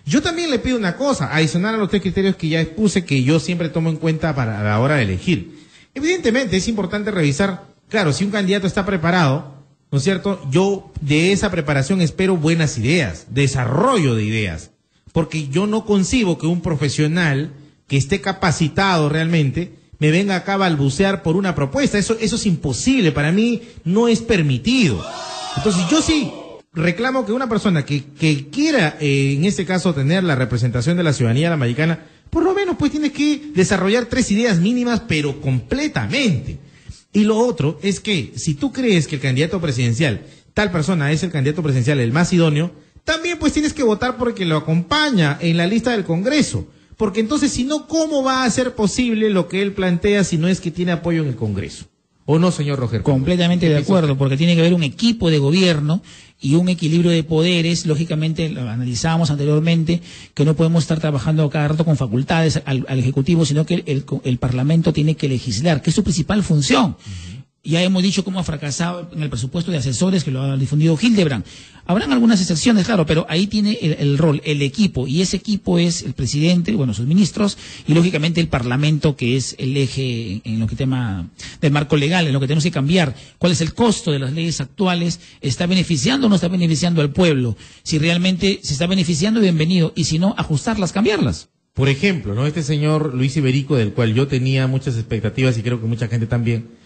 Speaker 1: Yo también le pido una cosa, adicional a los 3 criterios que ya expuse, que yo siempre tomo en cuenta para la hora de elegir. Evidentemente es importante revisar, claro, si un candidato está preparado, ¿no es cierto? Yo de esa preparación espero buenas ideas, desarrollo de ideas, porque yo no concibo que un profesional que esté capacitado realmente me venga acá a balbucear por una propuesta. Eso es imposible, para mí no es permitido. Entonces yo sí reclamo que una persona que quiera, en este caso, tener la representación de la ciudadanía latinoamericana, por lo menos pues tiene que desarrollar 3 ideas mínimas, pero completamente. Y lo otro es que si tú crees que el candidato presidencial, tal persona es el candidato presidencial el más idóneo, también pues tienes que votar porque lo acompaña en la lista del Congreso. Porque entonces, si no, ¿cómo va a ser posible lo que él plantea si no es que tiene apoyo en el Congreso? ¿O no, señor Roger?
Speaker 2: Completamente de acuerdo, porque tiene que haber un equipo de gobierno y un equilibrio de poderes. Lógicamente, lo analizábamos anteriormente, que no podemos estar trabajando cada rato con facultades al Ejecutivo, sino que el Parlamento tiene que legislar, que es su principal función. Ya hemos dicho cómo ha fracasado en el presupuesto de asesores, que lo ha difundido Hildebrand. Habrán algunas excepciones, claro, pero ahí tiene el rol, el equipo, y ese equipo es el presidente, bueno, sus ministros, y lógicamente el Parlamento, que es el eje en lo que tema del marco legal, en lo que tenemos que cambiar. ¿Cuál es el costo de las leyes actuales? ¿Está beneficiando o no está beneficiando al pueblo? Si realmente se está beneficiando, bienvenido, y si no, ajustarlas, cambiarlas.
Speaker 1: Por ejemplo, ¿no? Este señor Luis Iberico, del cual yo tenía muchas expectativas y creo que mucha gente también.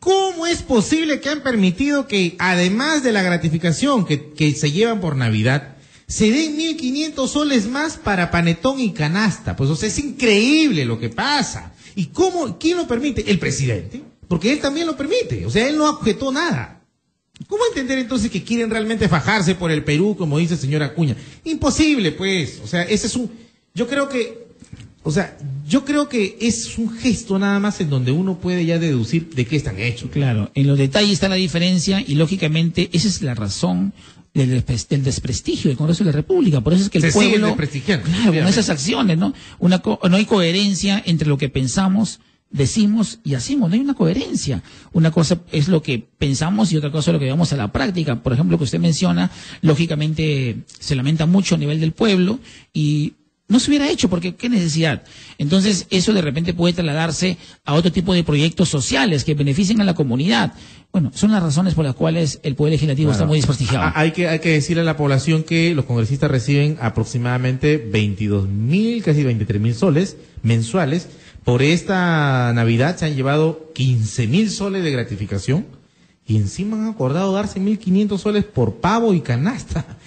Speaker 1: ¿Cómo es posible que han permitido que, además de la gratificación que se llevan por Navidad, se den 1.500 soles más para panetón y canasta? Pues, o sea, es increíble lo que pasa. ¿Y cómo? ¿Quién lo permite? El presidente. Porque él también lo permite. O sea, él no objetó nada. ¿Cómo entender entonces que quieren realmente fajarse por el Perú, como dice el señor Acuña? Imposible, pues. O sea, ese es yo creo que O sea, yo creo que es un gesto nada más en donde uno puede ya deducir de qué están hechos.
Speaker 2: Claro, en los detalles está la diferencia y lógicamente esa es la razón del desprestigio del Congreso de la República. Por eso es que el pueblo...
Speaker 1: sigue desprestigiando.
Speaker 2: Claro, con esas acciones, ¿no? No hay coherencia entre lo que pensamos, decimos y hacemos. No hay una coherencia. Una cosa es lo que pensamos y otra cosa es lo que llevamos a la práctica. Por ejemplo, que usted menciona, lógicamente se lamenta mucho a nivel del pueblo y no se hubiera hecho, porque ¿qué necesidad? Entonces, eso de repente puede trasladarse a otro tipo de proyectos sociales que beneficien a la comunidad. Bueno, son las razones por las cuales el Poder Legislativo está muy desprestigiado.
Speaker 1: Hay que decirle a la población que los congresistas reciben aproximadamente 22.000, casi 23.000 soles mensuales. Por esta Navidad se han llevado 15.000 soles de gratificación y encima han acordado darse 1.500 soles por pavo y canasta.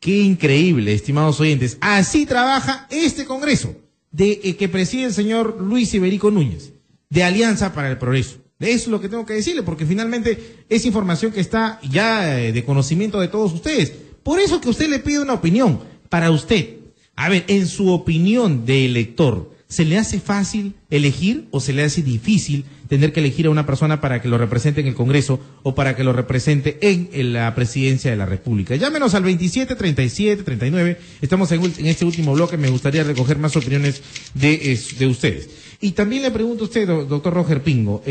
Speaker 1: Qué increíble, estimados oyentes. Así trabaja este Congreso que preside el señor Luis Iberico Núñez, de Alianza para el Progreso. Eso es lo que tengo que decirle, porque finalmente es información que está ya de conocimiento de todos ustedes. Por eso que usted le pide una opinión para usted. A ver, en su opinión de elector, ¿se le hace fácil elegir o se le hace difícil tener que elegir a una persona para que lo represente en el Congreso o para que lo represente en la presidencia de la República? Llámenos al 27 37 39. Estamos en este último bloque. Me gustaría recoger más opiniones de ustedes. Y también le pregunto a usted, doctor Roger Pingo,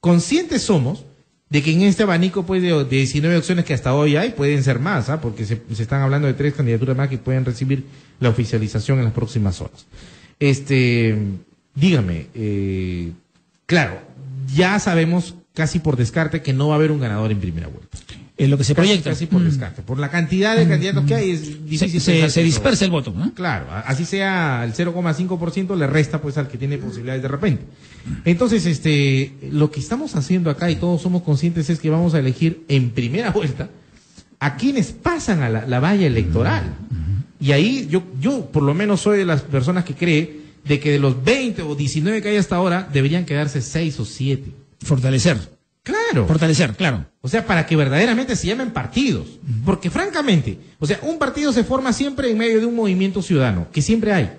Speaker 1: conscientes somos de que en este abanico pues de 19 opciones que hasta hoy hay, pueden ser más, porque se están hablando de 3 candidaturas más que pueden recibir la oficialización en las próximas horas. Dígame, claro, ya sabemos casi por descarte que no va a haber un ganador en primera vuelta.
Speaker 2: Es lo que se proyecta.
Speaker 1: Casi por descarte. Por la cantidad de candidatos que hay es difícil.
Speaker 2: Se dispersa el voto, ¿no?
Speaker 1: Claro, así sea el 0,5% le resta pues al que tiene posibilidades de repente. Entonces, lo que estamos haciendo acá y todos somos conscientes es que vamos a elegir en primera vuelta a quienes pasan a la valla electoral. Y ahí yo por lo menos soy de las personas que cree de que de los 20 o 19 que hay hasta ahora deberían quedarse 6 o 7.
Speaker 2: Fortalecer.
Speaker 1: Claro.
Speaker 2: Fortalecer, claro.
Speaker 1: O sea, para que verdaderamente se llamen partidos. Porque francamente, o sea, un partido se forma siempre en medio de un movimiento ciudadano, que siempre hay.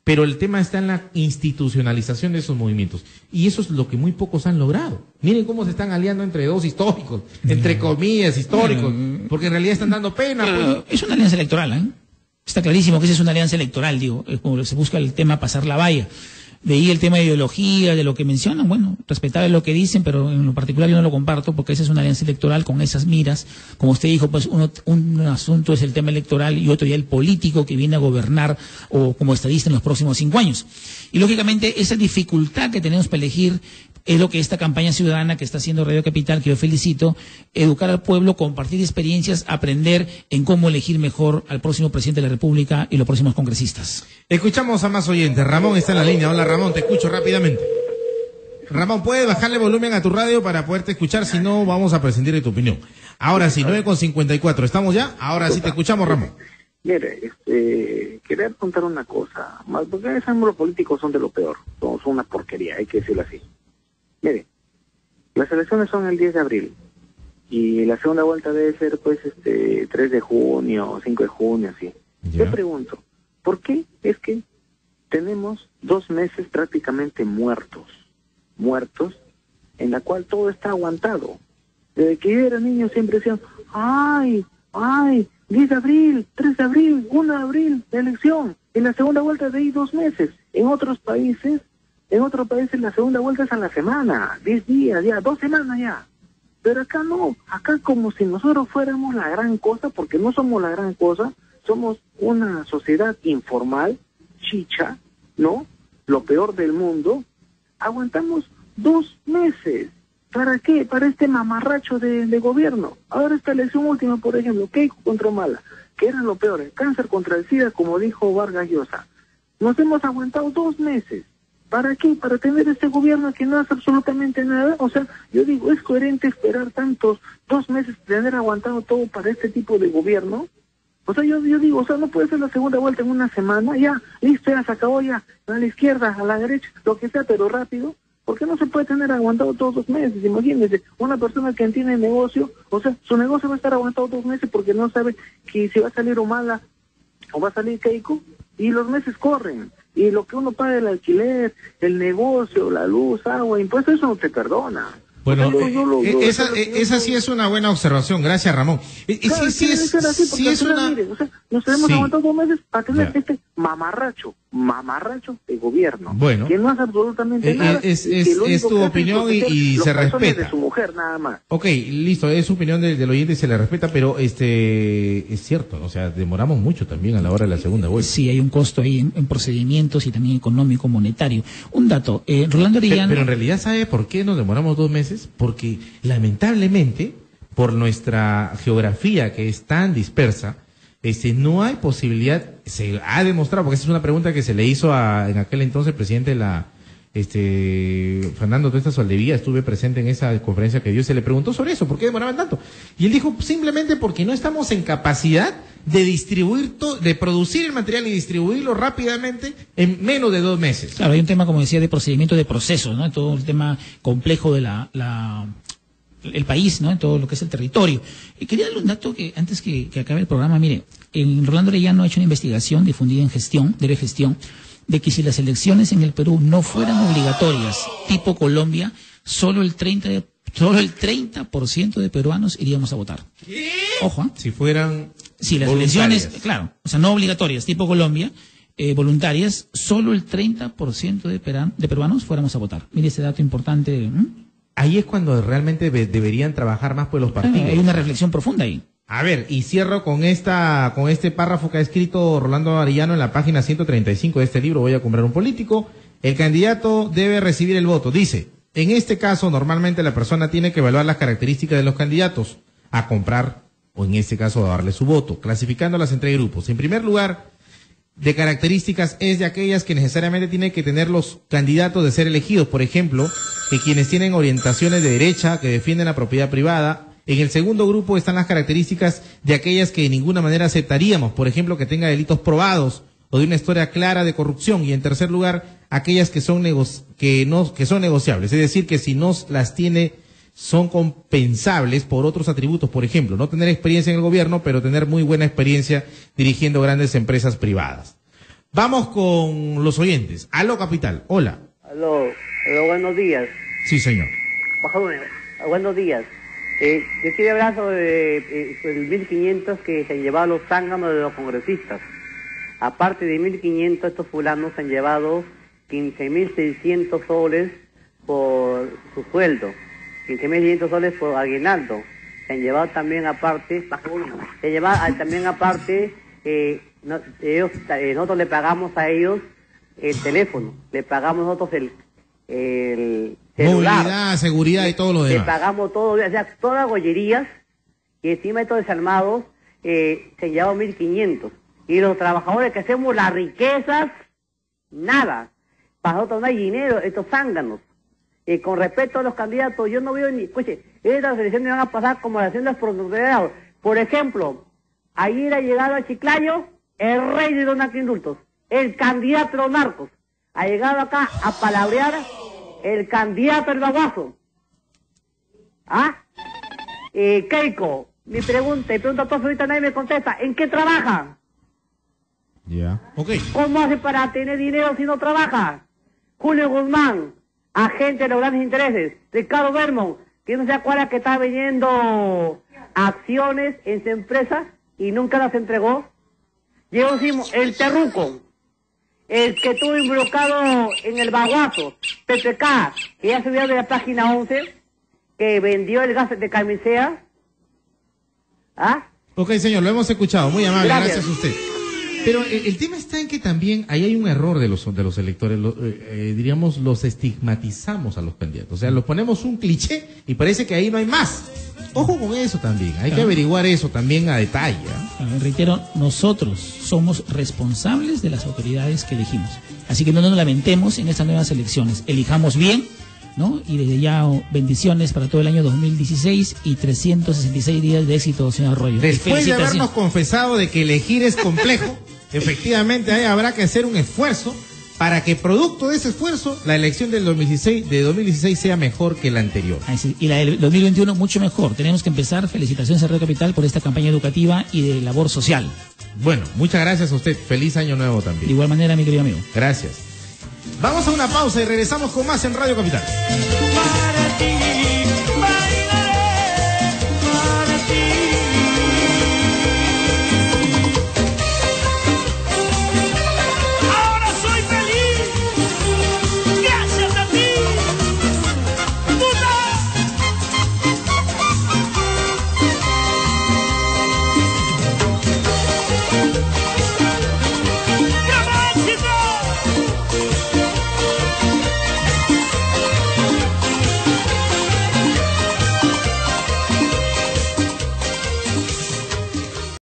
Speaker 1: Pero el tema está en la institucionalización de esos movimientos. Y eso es lo que muy pocos han logrado. Miren cómo se están aliando entre dos históricos, entre comillas, históricos, porque en realidad están dando pena. Pues.
Speaker 2: Es una alianza electoral, ¿eh? Está clarísimo que esa es una alianza electoral, digo, es como se busca el tema pasar la valla. De ahí el tema de ideología, de lo que mencionan, bueno, respetable lo que dicen, pero en lo particular yo no lo comparto porque esa es una alianza electoral con esas miras. Como usted dijo, pues un asunto es el tema electoral y otro ya el político que viene a gobernar o como estadista en los próximos 5 años. Y lógicamente esa dificultad que tenemos para elegir es lo que esta campaña ciudadana que está haciendo Radio Capital, que yo felicito, educar al pueblo, compartir experiencias, aprender en cómo elegir mejor al próximo presidente de la República y los próximos congresistas.
Speaker 1: Escuchamos a más oyentes. Ramón está en la línea. Hola Ramón, te escucho rápidamente. Ramón, ¿puedes bajarle volumen a tu radio para poderte escuchar? Si no, vamos a prescindir de tu opinión. Ahora sí, 9:54. ¿Estamos ya? Ahora sí te escuchamos, Ramón.
Speaker 3: Mire, quería contar una cosa, más porque los políticos son de lo peor, son una porquería, hay que decirlo así. Mire, las elecciones son el 10 de abril y la segunda vuelta debe ser pues 3 de junio, 5 de junio, así. Yo pregunto, ¿por qué es que tenemos 2 meses prácticamente muertos, en la cual todo está aguantado? Desde que yo era niño siempre decían, ay, 10 de abril, 3 de abril, 1 de abril, de elección. En la segunda vuelta de ahí 2 meses. En otros países la segunda vuelta es a la semana, 10 días ya, 2 semanas ya. Pero acá no, acá como si nosotros fuéramos la gran cosa, porque no somos la gran cosa, somos una sociedad informal, chicha, ¿no? Lo peor del mundo. Aguantamos 2 meses. ¿Para qué? Para este mamarracho de gobierno. Ahora esta elección última, por ejemplo, Keiko contra Humala, que era lo peor, el cáncer contra el SIDA, como dijo Vargas Llosa. Nos hemos aguantado 2 meses. ¿Para qué? Para tener este gobierno que no hace absolutamente nada. O sea, yo digo, ¿es coherente esperar tantos 2 meses, tener aguantado todo para este tipo de gobierno? O sea, yo digo, o sea, no puede ser la segunda vuelta en una semana, ya, listo, ya se acabó, ya, a la izquierda, a la derecha, lo que sea, pero rápido. ¿Por qué no se puede tener aguantado todos 2 meses? Imagínense, una persona que tiene negocio, o sea, su negocio va a estar aguantado 2 meses porque no sabe que si va a salir Humala o va a salir Keiko, y los meses corren.
Speaker 8: Y lo que uno paga, el alquiler, el negocio, la luz, agua, impuestos, eso no te perdona.
Speaker 1: Bueno,
Speaker 8: O sea,
Speaker 1: esa sí es una buena observación, gracias Ramón.
Speaker 8: Claro,
Speaker 1: Sí es una...
Speaker 8: Miren, o sea, nos tenemos
Speaker 1: Sí.
Speaker 8: aguantado 2 meses para tener
Speaker 1: Ya.
Speaker 8: este mamarracho de gobierno,
Speaker 1: Bueno.
Speaker 8: que no hace absolutamente nada.
Speaker 1: Es
Speaker 8: y que lo único
Speaker 1: tu
Speaker 8: que hace es
Speaker 1: opinión
Speaker 8: proteger
Speaker 1: y
Speaker 8: los
Speaker 1: se
Speaker 8: calzones
Speaker 1: respeta.
Speaker 8: de su mujer, nada más.
Speaker 1: Ok, listo, es su opinión del oyente y se le respeta, pero es cierto, o sea, demoramos mucho también a la hora de la segunda vuelta.
Speaker 2: Sí, hay un costo ahí en procedimientos y también económico, monetario. Un dato, Rolando Arellano...
Speaker 1: Pero en realidad, ¿sabe por qué nos demoramos 2 meses? Porque lamentablemente, por nuestra geografía que es tan dispersa, no hay posibilidad, se ha demostrado, porque esa es una pregunta que se le hizo en aquel entonces presidente de la Fernando Tuesta Soldevilla, estuve presente en esa conferencia que dio, se le preguntó sobre eso, ¿por qué demoraban tanto? Y él dijo, simplemente porque no estamos en capacidad de distribuir, de producir el material y distribuirlo rápidamente en menos de 2 meses.
Speaker 2: Claro, hay un tema, como decía, de procedimiento de procesos, ¿no? Todo el tema complejo de el país, ¿no? En todo lo que es el territorio. Y quería darle un dato que antes que acabe el programa, mire, Rolando Arellano ha hecho una investigación difundida en Gestión, de que si las elecciones en el Perú no fueran obligatorias, tipo Colombia, solo el 30% de peruanos iríamos a votar.
Speaker 1: ¿Qué?
Speaker 2: Ojo, ¿eh?
Speaker 1: Si fueran
Speaker 2: si las
Speaker 1: voluntarias.
Speaker 2: elecciones, claro, o sea, no obligatorias, tipo Colombia, voluntarias, solo el 30% de peruanos fuéramos a votar. Mire ese dato importante.
Speaker 1: Ahí es cuando realmente deberían trabajar más por los partidos.
Speaker 2: Hay una reflexión profunda ahí.
Speaker 1: A ver, y cierro con este párrafo que ha escrito Rolando Arellano en la página 135 de este libro, Voy a comprar un político. El candidato debe recibir el voto. Dice, en este caso, normalmente la persona tiene que evaluar las características de los candidatos a comprar, o en este caso, a darle su voto, clasificándolas en 3 grupos. En primer lugar, de características es de aquellas que necesariamente tienen que tener los candidatos de ser elegidos. Por ejemplo, que quienes tienen orientaciones de derecha, que defienden la propiedad privada. En el segundo grupo están las características de aquellas que de ninguna manera aceptaríamos, por ejemplo, que tenga delitos probados o de una historia clara de corrupción. Y en tercer lugar, aquellas que son negociables, es decir, que si no las tiene son compensables por otros atributos, por ejemplo, no tener experiencia en el gobierno, pero tener muy buena experiencia dirigiendo grandes empresas privadas. Vamos con los oyentes. Aló Capital, hola.
Speaker 12: Aló, buenos días.
Speaker 1: Sí, señor.
Speaker 12: Buenos días. Yo quería hablar sobre el 1.500 que se han llevado los zánganos de los congresistas. Aparte de 1.500, estos fulanos se han llevado 15.600 soles por su sueldo, 15.500 soles por aguinaldo. Se han llevado también aparte, nosotros le pagamos a ellos el teléfono, le pagamos nosotros el celular,
Speaker 1: movilidad, seguridad y todo lo demás.
Speaker 12: Le pagamos todo, o sea, todas las gollerías, y encima de todo desarmados, se han llevado 1.500. Y los trabajadores que hacemos las riquezas, nada. Para nosotros no hay dinero, estos zánganos. Con respecto a los candidatos, yo no veo ni... Escuche, estas elecciones van a pasar como las elecciones por... Por ejemplo, ayer ha llegado a Chiclayo el rey de los narcoindultos, el candidato de los narcos. Ha llegado acá a palabrear el candidato del baguazo. ¿Ah? Keiko, mi pregunta a todos, ahorita nadie me contesta. ¿En qué trabaja?
Speaker 1: Ya. Okay.
Speaker 12: ¿Cómo hace para tener dinero si no trabaja? Julio Guzmán, agente de los grandes intereses. Ricardo Bermond, que no se acuerda que está vendiendo acciones en su empresa y nunca las entregó. Llegó encima el Terruco, el que estuvo involucrado en el baguazo, PPK, que ya subió de la página 11, que vendió el gas de camisea. ¿Ah?
Speaker 1: Ok, señor, lo hemos escuchado, muy amable,
Speaker 12: Gracias
Speaker 1: a usted. Pero el tema está en que también ahí hay un error de los electores, diríamos, los estigmatizamos a los candidatos, o sea, los ponemos un cliché y parece que ahí no hay más. Ojo con eso también, hay que averiguar eso también a detalle.
Speaker 2: Reitero, nosotros somos responsables de las autoridades que elegimos, así que no nos lamentemos en estas nuevas elecciones, elijamos bien, ¿no? Y desde ya bendiciones para todo el año 2016 y 366 días de éxito, señor Arroyo.
Speaker 1: Después de habernos confesado de que elegir es complejo, efectivamente ahí habrá que hacer un esfuerzo para que producto de ese esfuerzo la elección del 2016 sea mejor que la anterior.
Speaker 2: Y la del 2021 mucho mejor. Tenemos que empezar. Felicitaciones a Radio Capital por esta campaña educativa y de labor social.
Speaker 1: Bueno, muchas gracias a usted. Feliz año nuevo también.
Speaker 2: De igual manera, mi querido amigo.
Speaker 1: Gracias. Vamos a una pausa y regresamos con más en Radio Capital.